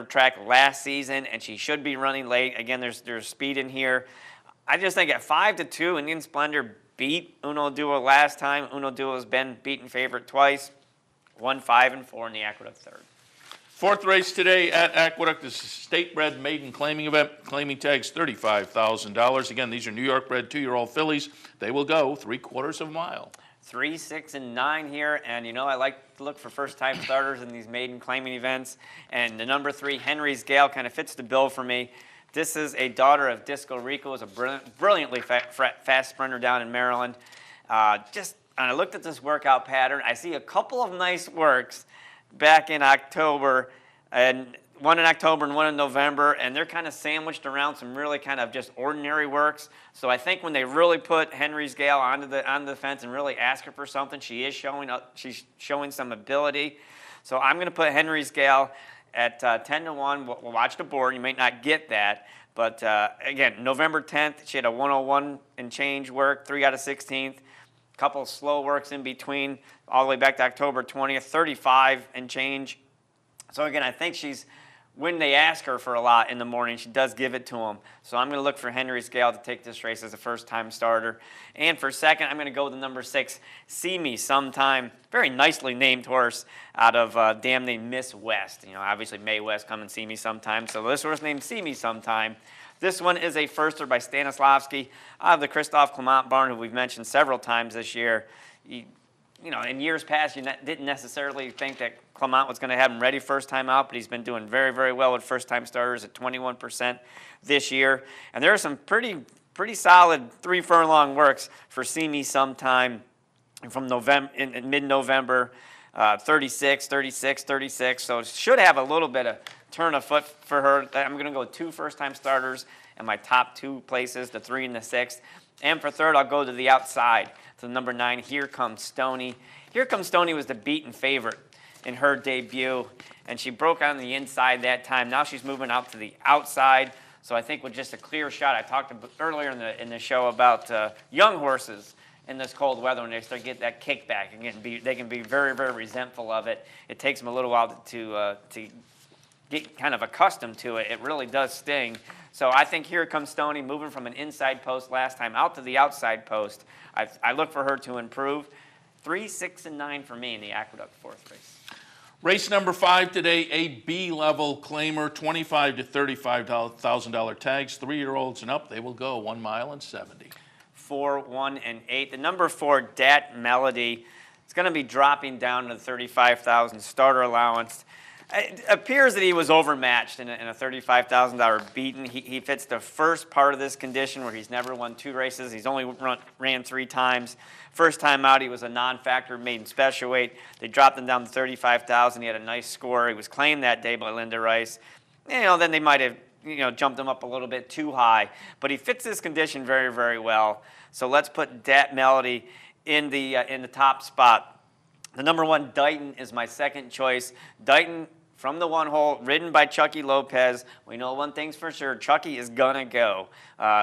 track last season, and she should be running late. Again, there's speed in here. I just think at 5-2, Indian Splendor beat Uno Duo last time. Uno Duo has been beaten favorite twice. 1, 5, and 4 in the Aqueduct third. Fourth race today at Aqueduct is a state-bred maiden claiming event. Claiming tags $35,000. Again, these are New York-bred 2-year-old fillies. They will go 3/4 of a mile. 3, 6, and 9 here, and you know I like to look for first-time starters in these maiden claiming events, and the number 3, Henry's Gale, kind of fits the bill for me. This is a daughter of Disco Rico, is a brilliantly fast sprinter down in Maryland. When I looked at this workout pattern, I see a couple of nice works back in October, and one in October and one in November, and they're kind of sandwiched around some really kind of just ordinary works. So I think when they really put Henry's Gale onto the fence and really ask her for something, she's showing some ability. So I'm going to put Henry's Gale at 10-1. We'll watch the board. You may not get that, but again, November 10th, she had a 101 and change work, 3 out of 16th. Couple of slow works in between, all the way back to October 20th, 35 and change. So again, I think when they ask her for a lot in the morning, she does give it to them. So I'm going to look for Henry's Gale to take this race as a first-time starter. And for second, I'm going to go with the number 6, See Me Sometime. Very nicely named horse out of dam named Miss West. You know, obviously May West, come and see me sometime. So this horse named See Me Sometime. This one is a firster by Stanislavski out of the Christophe Clement barn, who we've mentioned several times this year. You know, in years past, you didn't necessarily think that Clement was going to have him ready first time out, but he's been doing very, very well with first-time starters at 21% this year. And there are some pretty solid 3-furlong works for See Me Sometime from in mid-November, 36, 36, 36. So it should have a little bit of turn of foot for her. I'm going to go with 2 first-time starters in my top 2 places, the 3 and the 6. And for third, I'll go to the outside, to the number 9, Here Comes Stoney. Here Comes Stoney was the beaten favorite in her debut, and she broke on the inside that time. Now she's moving out to the outside, so I think with just a clear shot. I talked earlier in the show about young horses in this cold weather when they start getting that kickback. Again, they can be very, very resentful of it. It takes them a little while to get kind of accustomed to it. It really does sting. So I think Here Comes Stoney, moving from an inside post last time out to the outside post. I look for her to improve. 3, 6, and 9 for me in the Aqueduct 4th race. Race number 5 today, a B-level claimer, $25,000 to $35,000 tags. 3-year-olds and up, they will go 1 mile and 70. 4, 1, and 8. The number 4, Dat Melody, is going to be dropping down to the $35,000 starter allowance. It appears that he was overmatched in a $35,000 beaten. He fits the first part of this condition where he's never won 2 races. He's only ran 3 times. First time out, he was a non-factor maiden special weight. They dropped him down to $35,000. He had a nice score. He was claimed that day by Linda Rice. You know, then they might have jumped him up a little bit too high. But he fits this condition very, very well. So let's put Dat Melody in the top spot. The number 1, Dighton, is my second choice. Dighton, from the 1 hole, ridden by Chucky Lopez. We know one thing's for sure, Chucky is gonna go.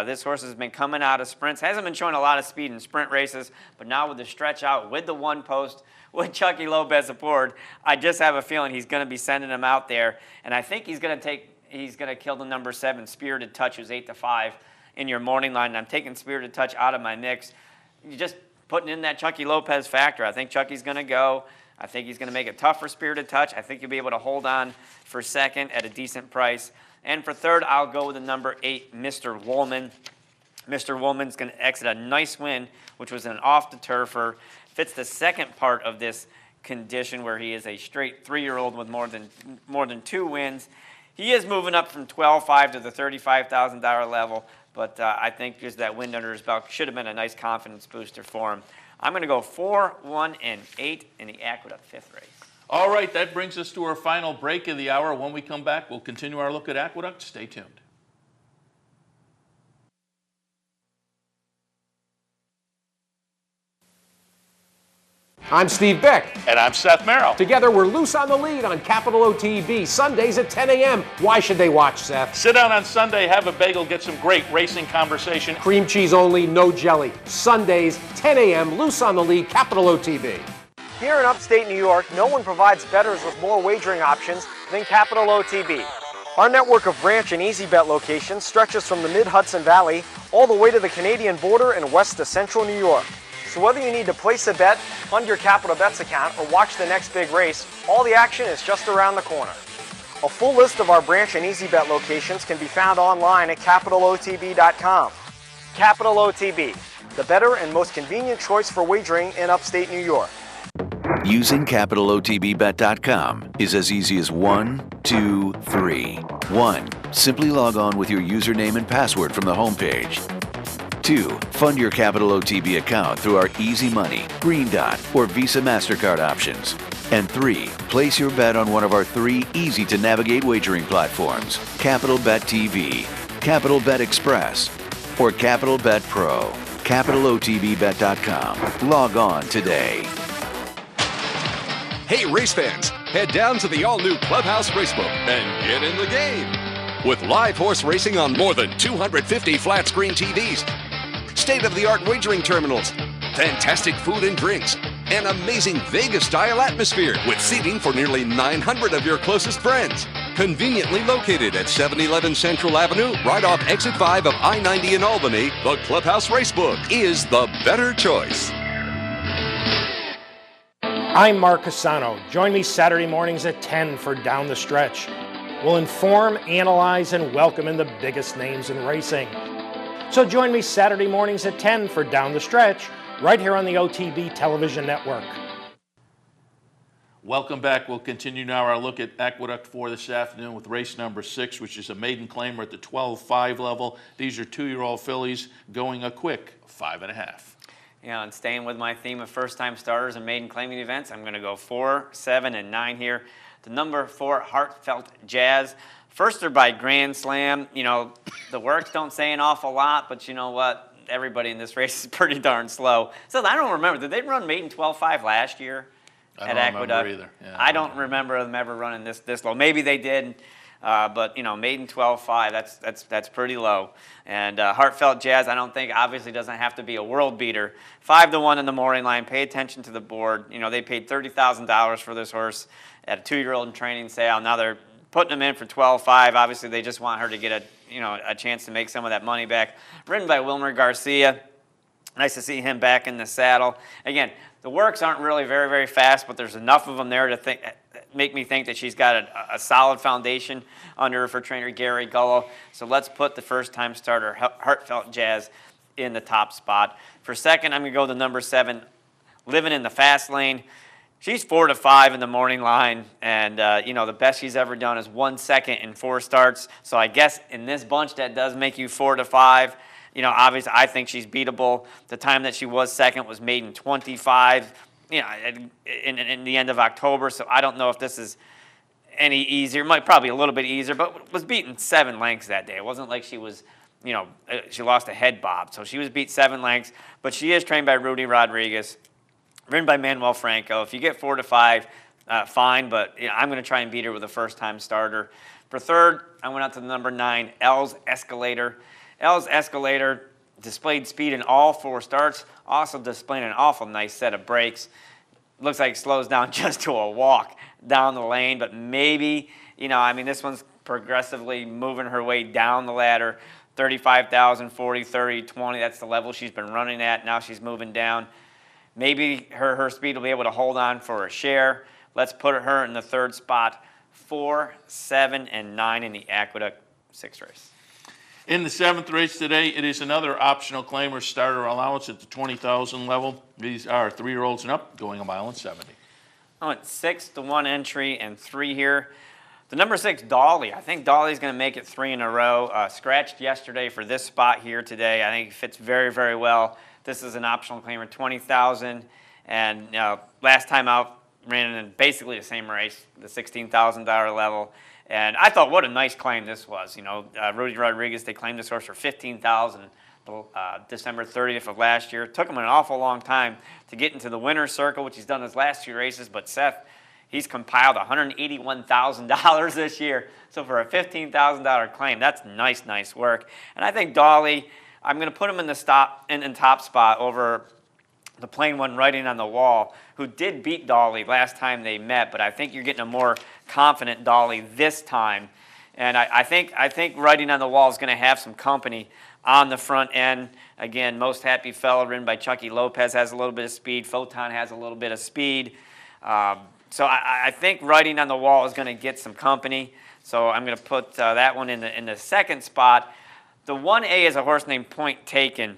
This horse has been coming out of sprints, hasn't been showing a lot of speed in sprint races, but now with the stretch out, with the 1 post, with Chucky Lopez aboard, I just have a feeling he's gonna be sending him out there, and I think he's gonna kill the number 7, Spirited Touch, who's 8 to 5 in your morning line. And I'm taking Spirited Touch out of my mix. You just putting in that Chucky Lopez factor. I think Chucky's gonna go. I think he's going to make it tough for Spirited Touch. I think you'll be able to hold on for second at a decent price. And for third, I'll go with the number 8, Mr. Woolman. Mr. Woolman's going to exit a nice win, which was an off-the-turfer. Fits the second part of this condition where he is a straight 3-year-old with more than 2 wins. He is moving up from 12.5 to the $35,000 level, but I think just that win under his belt should have been a nice confidence booster for him. I'm going to go 4, 1, and 8 in the Aqueduct 5th race. All right, that brings us to our final break of the hour. When we come back, we'll continue our look at Aqueduct. Stay tuned. I'm Steve Beck. And I'm Seth Merrill. Together, we're loose on the lead on Capital OTB, Sundays at 10 a.m. Why should they watch, Seth? Sit down on Sunday, have a bagel, get some great racing conversation. Cream cheese only, no jelly. Sundays, 10 a.m., loose on the lead, Capital OTB. Here in upstate New York, no one provides bettors with more wagering options than Capital OTB. Our network of ranch and easy bet locations stretches from the mid-Hudson Valley all the way to the Canadian border and west to central New York. So whether you need to place a bet, fund your Capital Bets account, or watch the next big race, all the action is just around the corner. A full list of our branch and EasyBet locations can be found online at capitalotb.com. Capital OTB, the better and most convenient choice for wagering in upstate New York. Using capitalotbbet.com is as easy as 1, 2, 3. 1. Simply log on with your username and password from the homepage. 2. Fund your Capital OTB account through our Easy Money, Green Dot, or Visa MasterCard options. And 3. Place your bet on one of our 3 easy-to-navigate wagering platforms, Capital Bet TV, Capital Bet Express, or Capital Bet Pro. CapitalOTBBet.com. Log on today. Hey, race fans, head down to the all-new Clubhouse Racebook and get in the game. With live horse racing on more than 250 flat-screen TVs, state-of-the-art wagering terminals, fantastic food and drinks, an amazing Vegas-style atmosphere with seating for nearly 900 of your closest friends. Conveniently located at 711 Central Avenue, right off exit 5 of I-90 in Albany, the Clubhouse Racebook is the better choice. I'm Mark Cassano. Join me Saturday mornings at 10 for Down the Stretch. We'll inform, analyze, and welcome in the biggest names in racing. So join me Saturday mornings at 10 for Down the Stretch, right here on the OTB television network. Welcome back. We'll continue now our look at Aqueduct 4 this afternoon with race number 6, which is a maiden claimer at the 12.5 level. These are 2-year-old fillies going a quick 5.5. Yeah, and staying with my theme of first-time starters and maiden claiming events, I'm going to go 4, 7, and 9 here. The number 4, Heartfelt Jazz. Firster by Grand Slam. You know, the works don't say an awful lot, but you know what? Everybody in this race is pretty darn slow. So I don't remember. Did they run maiden 12.5 last year at Aqueduct? I don't remember either. Yeah, I don't remember them ever running this low. Maybe they did. But, you know, maiden 12.5, that's pretty low. And Heartfelt Jazz, I don't think, obviously doesn't have to be a world beater. 5-1 in the morning line. Pay attention to the board. You know, they paid $30,000 for this horse at a 2-year-old in training sale. Now they're putting them in for 12.5. Obviously, they just want her to get a chance to make some of that money back. Ridden by Wilmer Garcia. Nice to see him back in the saddle. Again, the works aren't really very, very fast, but there's enough of them there to make me think that she's got a solid foundation under her for trainer Gary Gullo. So let's put the first-time starter, Heartfelt Jazz, in the top spot. For second, I'm going to go the number 7, Living in the Fast Lane. She's 4-5 in the morning line, and you know, the best she's ever done is 1 second in 4 starts. So I guess in this bunch, that does make you 4-5. You know, obviously, I think she's beatable. The time that she was second was maiden 25, you know, in the end of October. So I don't know if this is any easier. Probably a little bit easier, but was beaten 7 lengths that day. It wasn't like she was, you know, she lost a head bob. So she was beat 7 lengths, but she is trained by Rudy Rodriguez, ridden by Manuel Franco. If you get 4-5, fine, but you know, I'm going to try and beat her with a first-time starter. For third, I went out to the number 9, L's Escalator. L's Escalator displayed speed in all 4 starts, also displaying an awful nice set of brakes. Looks like it slows down just to a walk down the lane, but maybe, you know, I mean, this one's progressively moving her way down the ladder. 35,000, 40, 30, 20, that's the level she's been running at. Now she's moving down. Maybe her speed will be able to hold on for a share. Let's put her in the third spot, 4, 7, and 9 in the Aqueduct 6 race. In the 7th race today, it is another optional claimer starter allowance at the 20,000 level. These are 3-year-olds and up, going 1.70 miles. I went 6-1 entry and 3 here. The number 6, Dolly. I think Dolly's going to make it 3 in a row. Scratched yesterday for this spot here today. I think it fits very, very well. This is an optional claimer, 20,000. And last time out, ran in basically the same race, the $16,000 level. And I thought, what a nice claim this was. You know, Rudy Rodriguez, they claimed this horse for $15,000 December 30th of last year. It took him an awful long time to get into the winner's circle, which he's done his last 2 races. But Seth, he's compiled $181,000 this year. So for a $15,000 claim, that's nice, nice work. And I think Dolly, I'm going to put him in the top spot over the plain one writing on the wall, who did beat Dolly last time they met, but I think you're getting a more confident Dolly this time. And I think writing on the wall is going to have some company on the front end. Again, Most Happy Fellow, ridden by Chucky Lopez, has a little bit of speed. Photon has a little bit of speed. So I think writing on the wall is going to get some company. So I'm going to put that one in the second spot. The 1A is a horse named Point Taken.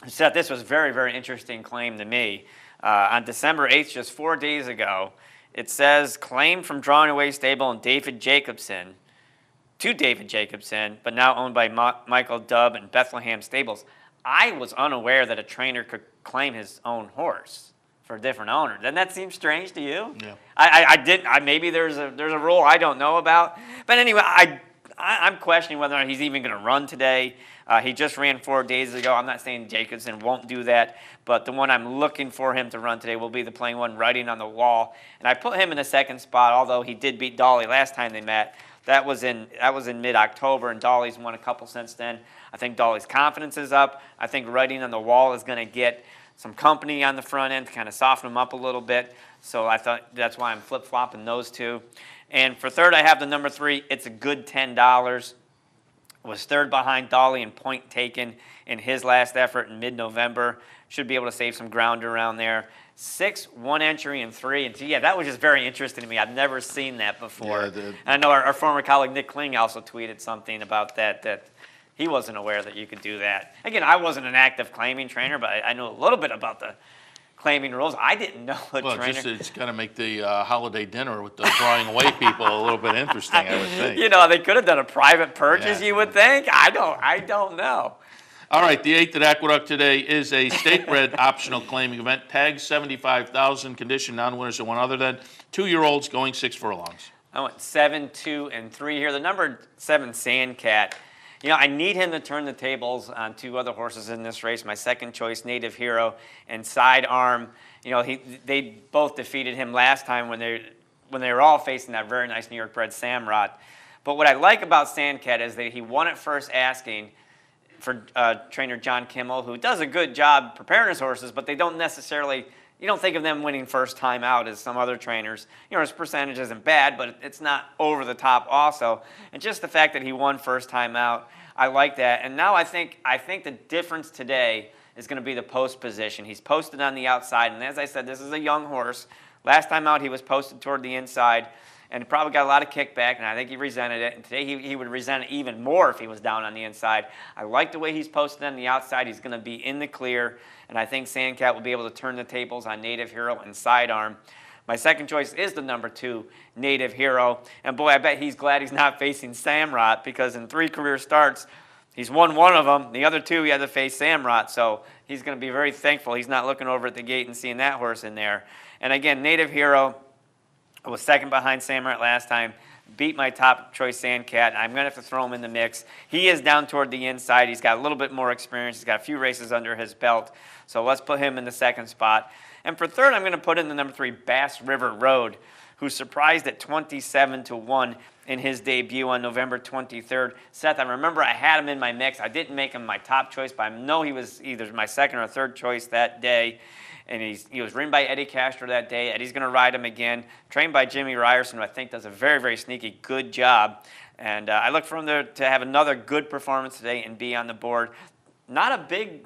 Seth, this was a very, very interesting claim to me. On December 8th, just 4 days ago, it says, claimed from Drawing Away Stable and David Jacobson, to David Jacobson, but now owned by Michael Dubb and Bethlehem Stables. I was unaware that a trainer could claim his own horse for a different owner. Doesn't that seem strange to you? Yeah. I didn't. Maybe there's a rule I don't know about. But anyway, I'm questioning whether or not he's even going to run today. He just ran 4 days ago. I'm not saying Jacobson won't do that, but the one I'm looking for him to run today will be the Playing One, Writing on the Wall. And I put him in the second spot, although he did beat Dolly last time they met. That was in mid-October, and Dolly's won a couple since then. I think Dolly's confidence is up. I think Writing on the Wall is going to get some company on the front end to kind of soften him up a little bit. So I thought that's why I'm flip-flopping those two. And for third, I have the number 3. It's a good $10. Was third behind Dolly and Point Taken in his last effort in mid-November. Should be able to save some ground around there. 6, 1 entry, and 3. And so, yeah, that was just very interesting to me. I've never seen that before. Yeah, I know our former colleague Nick Kling also tweeted something about that he wasn't aware that you could do that. Again, I wasn't an active claiming trainer, but I know a little bit about the claiming rules. I didn't know a Well, trainer. it's going to make the holiday dinner with the Drawing Away people a little bit interesting, I would think. You know, they could have done a private purchase, Yeah. you would think. I don't know. All right, the 8th at Aqueduct today is a state-bred optional claiming event. Tag 75,000, condition non-winners and one other than 2-year-olds going 6 furlongs. I went 7, 2, and 3 here. The number 7 Sandcat. You know, I need him to turn the tables on 2 other horses in this race. My second choice, Native Hero and Sidearm. You know, they both defeated him last time when they were all facing that very nice New York bred Samrot. But what I like about Sandcat is that he won at first asking for trainer John Kimmel, who does a good job preparing his horses, but they don't necessarily, you don't think of them winning first time out as some other trainers. You know, his percentage isn't bad, but it's not over the top also. And just the fact that he won first time out, I like that. And now I think the difference today is going to be the post position. He's posted on the outside, and as I said, this is a young horse. Last time out, he was posted toward the inside, and he probably got a lot of kickback, and I think he resented it. And today he would resent it even more if he was down on the inside. I like the way he's posted on the outside. He's going to be in the clear, and I think Sandcat will be able to turn the tables on Native Hero and Sidearm. My second choice is the number 2, Native Hero. And boy, I bet he's glad he's not facing Samrot, because in 3 career starts, he's won 1 of them. The other 2, he had to face Samrot. So he's going to be very thankful he's not looking over at the gate and seeing that horse in there. And again, Native Hero was second behind Samrot last time. Beat my top choice Sandcat. I'm going to have to throw him in the mix. He is down toward the inside. He's got a little bit more experience. He's got a few races under his belt. So let's put him in the second spot. And for third, I'm going to put in the number 3, Bass River Road, who surprised at 27-1 in his debut on November 23rd. Seth, I remember I had him in my mix. I didn't make him my top choice, but I know he was either my second or third choice that day. And he was ridden by Eddie Castro that day. Eddie's going to ride him again. Trained by Jimmy Ryerson, who I think does a very, very sneaky good job. And I look for him to have another good performance today and be on the board. Not a big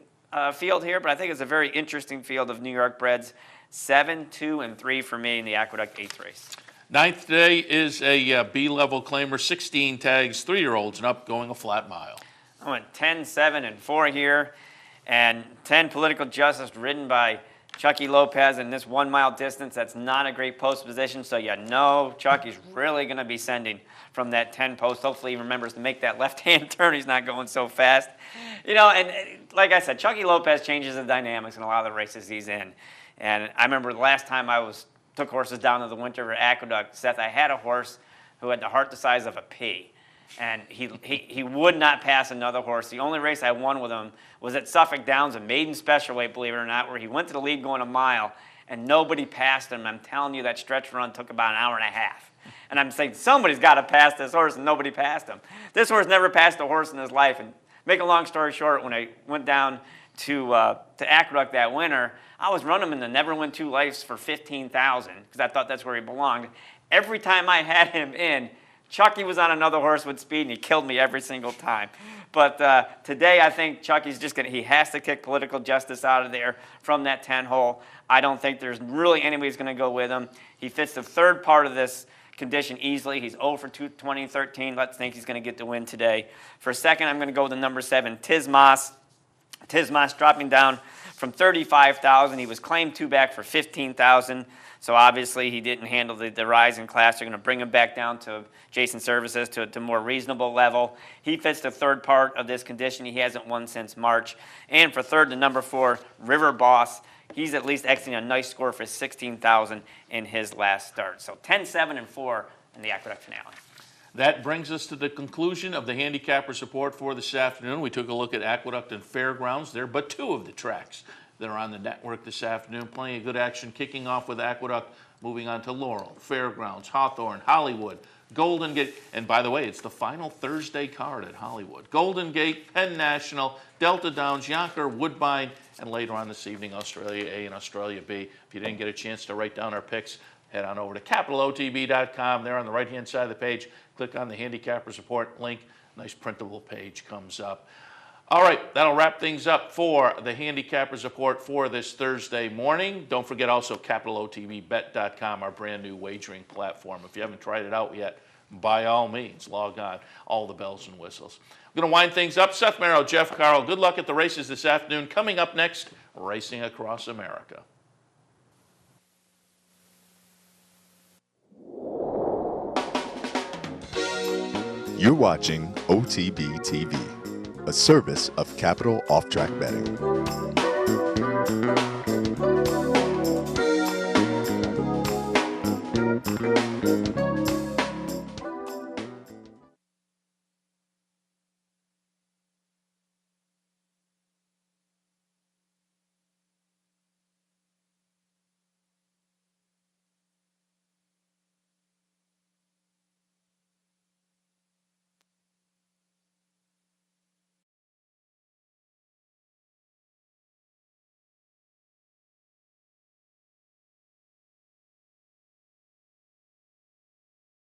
field here, but I think it's a very interesting field of New York breds. 7, 2, and 3 for me in the Aqueduct 8th race. 9th today is a B-level claimer, 16 tags, 3-year-olds and up, going a flat mile. I went 10, 7, and 4 here. And 10 Political Justice ridden by Chucky Lopez in this 1 mile distance. That's not a great post position, so you know Chucky's really going to be sending from that 10 post. Hopefully he remembers to make that left-hand turn. He's not going so fast. You know, and like I said, Chucky Lopez changes the dynamics in a lot of the races he's in. And I remember the last time I took horses down to the Winter River Aqueduct, Seth, I had a horse who had the heart the size of a pea. And he would not pass another horse. The only race I won with him was at Suffolk Downs, a maiden special weight, believe it or not, where he went to the lead going a mile, and nobody passed him. I'm telling you, that stretch run took about an hour and a half. And I'm saying, somebody's got to pass this horse, and nobody passed him. This horse never passed a horse in his life. And make a long story short, when I went down to Aqueduct that winter, I was running him in the Never Win 2 Lights for $15,000 because I thought that's where he belonged. Every time I had him in, Chucky was on another horse with speed, and he killed me every single time. But today, I think Chucky's just he has to kick Political Justice out of there from that 10 hole. I don't think there's really anybody who's going to go with him. He fits the third part of this condition easily. He's 0 for 2013. Let's think he's going to get the win today. For second, I'm going to go with the number 7, Tismas. Tismas dropping down from 35,000. He was claimed 2 back for 15,000. So obviously he didn't handle the rise in class. They're going to bring him back down to Jason Services to a more reasonable level. He fits the third part of this condition. He hasn't won since March. And for third, the number 4, River Boss. He's at least exiting a nice score for 16,000 in his last start. So 10, 7, and 4 in the Aqueduct finale. That brings us to the conclusion of the Handicappers Report for this afternoon. We took a look at Aqueduct and Fairgrounds. There are but 2 of the tracks that are on the network this afternoon. Plenty of good action kicking off with Aqueduct, moving on to Laurel, Fairgrounds, Hawthorne, Hollywood, Golden Gate, and by the way, it's the final Thursday card at Hollywood. Golden Gate, Penn National, Delta Downs, Yonkers, Woodbine, and later on this evening, Australia A and Australia B. If you didn't get a chance to write down our picks, head on over to capitalotb.com. There on the right-hand side of the page, click on the Handicappers Report link. Nice printable page comes up. All right, that'll wrap things up for the Handicappers Report for this Thursday morning. Don't forget also capitalotbbet.com, our brand new wagering platform. If you haven't tried it out yet, by all means, log on. All the bells and whistles. I'm going to wind things up. Seth Merrill, Jeff Carl, good luck at the races this afternoon. Coming up next, Racing Across America. You're watching OTB TV, a service of Capital Off-Track Betting.